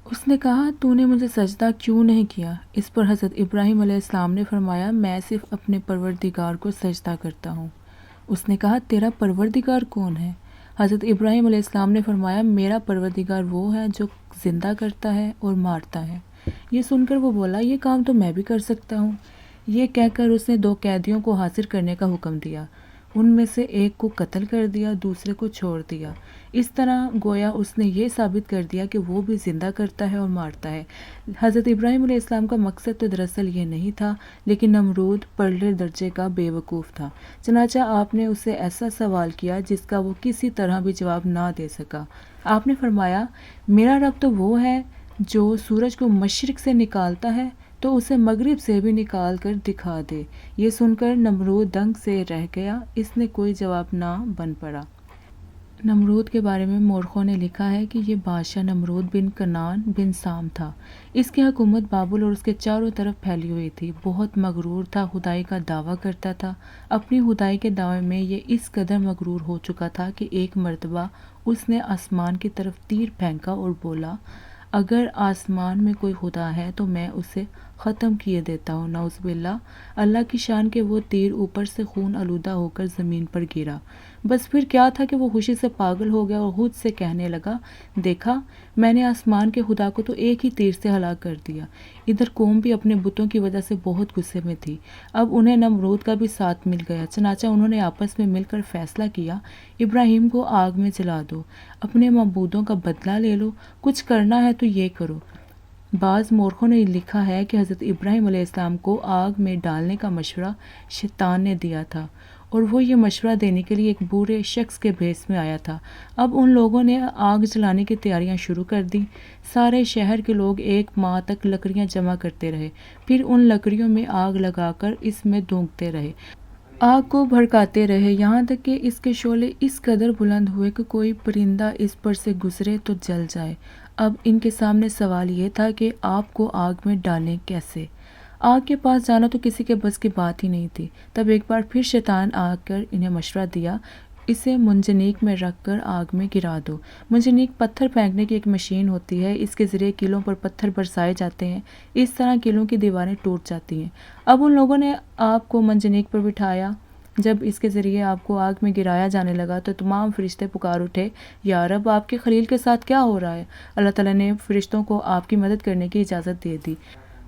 اس نے کہا تو نے مجھے سجدہ کیوں نہیں کیا؟ اس پر حضرت ابراہیم علیہ السلام نے فرمایا میں صرف اپنے پروردگار کو سجدہ کرتا ہوں۔ اس نے کہا تیرا پروردگار کون ہے؟ حضرت ابراہیم علیہ السلام نے فرمایا میرا پروردگار وہ ہے جو زندہ کرتا ہے اور مارتا ہے۔ یہ سن کر وہ بولا یہ کام تو میں بھی کر سکتا ہوں۔ یہ کہہ کر اس نے 2 قیدیوں کو حاضر کرنے کا حکم دیا۔ ان میں سے ایک کو قتل کر دیا، دوسرے کو چھوڑ دیا۔ اس طرح گویا اس نے یہ ثابت کر دیا کہ وہ بھی زندہ کرتا ہے اور مارتا ہے۔ حضرت ابراہیم علیہ السلام کا مقصد تو دراصل یہ نہیں تھا، لیکن نمرود پرلے درجے کا بے وقوف تھا، چنانچہ آپ نے اسے ایسا سوال کیا جس کا وہ کسی طرح بھی جواب نہ دے سکا۔ آپ نے فرمایا میرا رب تو وہ ہے جو سورج کو مشرق سے نکالتا ہے تو اسے مغرب سے بھی نکال کر دکھا دے۔ یہ سن کر نمرود دنگ سے رہ گیا، اس نے کوئی جواب نہ بن پڑا۔ نمرود کے بارے میں مورخوں نے لکھا ہے کہ یہ بادشاہ نمرود بن کنعان بن سام تھا۔ اس کی حکومت بابل اور اس کے چاروں طرف پھیلی ہوئی تھی۔ بہت مغرور تھا، خدائی کا دعویٰ کرتا تھا۔ اپنی خدائی کے دعوے میں یہ اس قدر مغرور ہو چکا تھا کہ ایک مرتبہ اس نے آسمان کی طرف تیر پھینکا اور بولا اگر آسمان میں کوئی خدا ہے تو میں اسے ختم کیے دیتا ہوں۔ نعوذ باللہ، اللہ کی شان کہ وہ تیر اوپر سے خون آلودہ ہو کر زمین پر گرا۔ بس پھر کیا تھا کہ وہ خوشی سے پاگل ہو گیا اور خود سے کہنے لگا دیکھا میں نے آسمان کے خدا کو تو ایک ہی تیر سے ہلاک کر دیا۔ ادھر قوم بھی اپنے بتوں کی وجہ سے بہت غصے میں تھی۔ اب انہیں نمرود کا بھی ساتھ مل گیا، چنانچہ انہوں نے آپس میں مل کر فیصلہ کیا ابراہیم کو آگ میں جلا دو، اپنے معبودوں کا بدلہ لے لو، کچھ کرنا ہے تو یہ کرو۔ بعض مورخوں نے لکھا ہے کہ حضرت ابراہیم علیہ السلام کو آگ میں ڈالنے کا مشورہ شیطان نے دیا تھا، اور وہ یہ مشورہ دینے کے لیے ایک بوڑھے شخص کے بھیس میں آیا تھا۔ اب ان لوگوں نے آگ جلانے کی تیاریاں شروع کر دیں۔ سارے شہر کے لوگ 1 ماہ تک لکڑیاں جمع کرتے رہے، پھر ان لکڑیوں میں آگ لگا کر اس میں دھونکتے رہے، آگ کو بھڑکاتے رہے، یہاں تک کہ اس کے شعلے اس قدر بلند ہوئے کہ کوئی پرندہ اس پر سے گزرے تو جل جائے۔ اب ان کے سامنے سوال یہ تھا کہ آپ کو آگ میں ڈالیں کیسے؟ آگ کے پاس جانا تو کسی کے بس کی بات ہی نہیں تھی۔ تب ایک بار پھر شیطان آ کر انہیں مشورہ دیا اسے منجنیق میں رکھ کر آگ میں گرا دو۔ منجنیق پتھر پھینکنے کی ایک مشین ہوتی ہے، اس کے ذریعے قلعوں پر پتھر برسائے جاتے ہیں، اس طرح قلعوں کی دیواریں ٹوٹ جاتی ہیں۔ اب ان لوگوں نے آپ کو منجنیق پر بٹھایا، جب اس کے ذریعے آپ کو آگ میں گرایا جانے لگا تو تمام فرشتے پکار اٹھے یا رب آپ کے خلیل کے ساتھ کیا ہو رہا ہے؟ اللہ تعالیٰ نے فرشتوں کو آپ کی مدد کرنے کی اجازت دے دی۔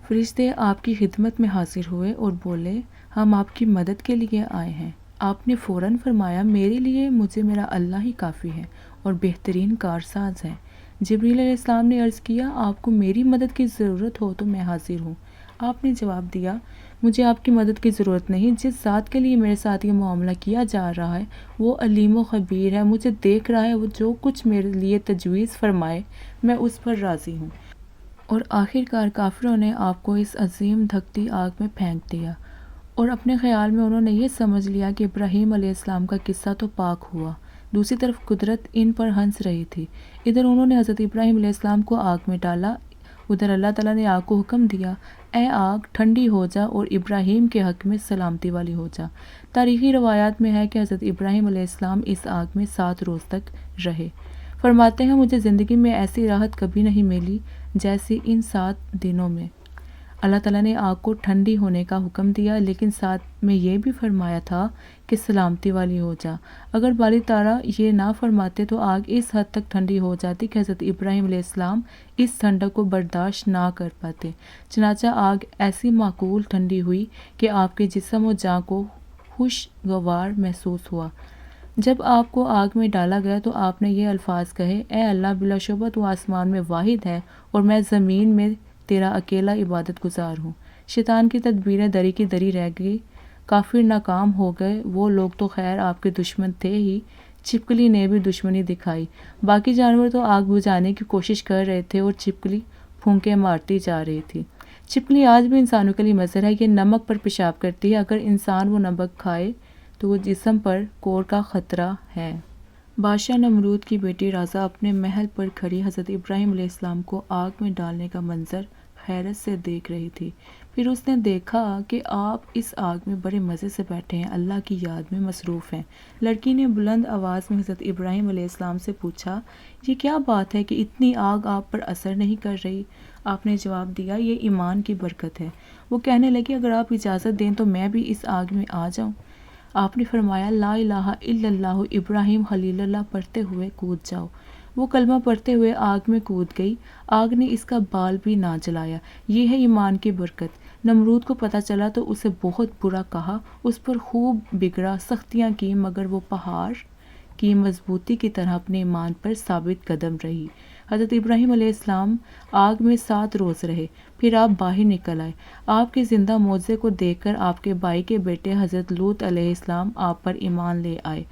فرشتے آپ کی خدمت میں حاضر ہوئے اور بولے ہم آپ کی مدد کے لیے آئے ہیں۔ آپ نے فوراً فرمایا میرے لیے مجھے میرا اللہ ہی کافی ہے اور بہترین کارساز ہے۔ جبریل علیہ السلام نے عرض کیا آپ کو میری مدد کی ضرورت ہو تو میں حاضر ہوں۔ آپ نے جواب دیا مجھے آپ کی مدد کی ضرورت نہیں، جس ذات کے لیے میرے ساتھ یہ معاملہ کیا جا رہا ہے وہ علیم و خبیر ہے، مجھے دیکھ رہا ہے، وہ جو کچھ میرے لیے تجویز فرمائے میں اس پر راضی ہوں۔ اور آخر کار کافروں نے آپ کو اس عظیم دھکتی آگ میں پھینک دیا، اور اپنے خیال میں انہوں نے یہ سمجھ لیا کہ ابراہیم علیہ السلام کا قصہ تو پاک ہوا۔ دوسری طرف قدرت ان پر ہنس رہی تھی۔ ادھر انہوں نے حضرت ابراہیم علیہ السلام کو آگ میں ڈالا، ادھر اللہ تعالیٰ نے آگ کو حکم دیا اے آگ ٹھنڈی ہو جا اور ابراہیم کے حق میں سلامتی والی ہو جا۔ تاریخی روایات میں ہے کہ حضرت ابراہیم علیہ السلام اس آگ میں 7 روز تک رہے۔ فرماتے ہیں مجھے زندگی میں ایسی راحت کبھی نہیں ملی جیسی ان 7 دنوں میں۔ اللہ تعالیٰ نے آگ کو ٹھنڈی ہونے کا حکم دیا، لیکن ساتھ میں یہ بھی فرمایا تھا کہ سلامتی والی ہو جا۔ اگر باری تعالیٰ یہ نہ فرماتے تو آگ اس حد تک ٹھنڈی ہو جاتی کہ حضرت ابراہیم علیہ السلام اس ٹھنڈک کو برداشت نہ کر پاتے۔ چنانچہ آگ ایسی معقول ٹھنڈی ہوئی کہ آپ کے جسم و جاں کو خوشگوار محسوس ہوا۔ جب آپ کو آگ میں ڈالا گیا تو آپ نے یہ الفاظ کہے اے اللہ بلا شبہ تو آسمان میں واحد ہے اور میں زمین میں تیرا اکیلا عبادت گزار ہوں۔ شیطان کی تدبیریں دری کی دری رہ گئی، کافر ناکام ہو گئے، وہ لوگ تو خیر آپ کے دشمن تھے ہی، چھپکلی نے بھی دشمنی دکھائی۔ باقی جانور تو آگ بجھانے کی کوشش کر رہے تھے اور چھپکلی پھونکے مارتی جا رہی تھی۔ چھپکلی آج بھی انسانوں کے لیے مضر ہے، یہ نمک پر پیشاب کرتی ہے، اگر انسان وہ نمک کھائے تو وہ جسم پر کور کا خطرہ ہے۔ بادشاہ نمرود کی بیٹی رازا اپنے محل پر کھڑی حضرت ابراہیم علیہ السلام کو آگ میں ڈالنے کا منظر حیرت سے دیکھ رہی تھی۔ پھر اس نے دیکھا کہ آپ اس آگ میں بڑے مزے سے بیٹھے ہیں، اللہ کی یاد میں مصروف ہیں۔ لڑکی نے بلند آواز میں حضرت ابراہیم علیہ السلام سے پوچھا، یہ کیا بات ہے کہ اتنی آگ آپ پر اثر نہیں کر رہی؟ آپ نے جواب دیا، یہ ایمان کی برکت ہے۔ وہ کہنے لگی، اگر آپ اجازت دیں تو میں بھی اس آگ میں آ جاؤں؟ آپ نے فرمایا، لا الہ الا اللہ ابراہیم خلیل اللہ پڑھتے ہوئے کود جاؤ۔ وہ کلمہ پڑھتے ہوئے آگ میں کود گئی، آگ نے اس کا بال بھی نہ جلایا۔ یہ ہے ایمان کی برکت۔ نمرود کو پتہ چلا تو اسے بہت برا کہا، اس پر خوب بگڑا، سختیاں کی، مگر وہ پہاڑ کی مضبوطی کی طرح اپنے ایمان پر ثابت قدم رہی۔ حضرت ابراہیم علیہ السلام آگ میں 7 روز رہے، پھر آپ باہر نکل آئے۔ آپ کے زندہ معجزے کو دیکھ کر آپ کے بھائی کے بیٹے حضرت لوط علیہ السلام آپ پر ایمان لے آئے۔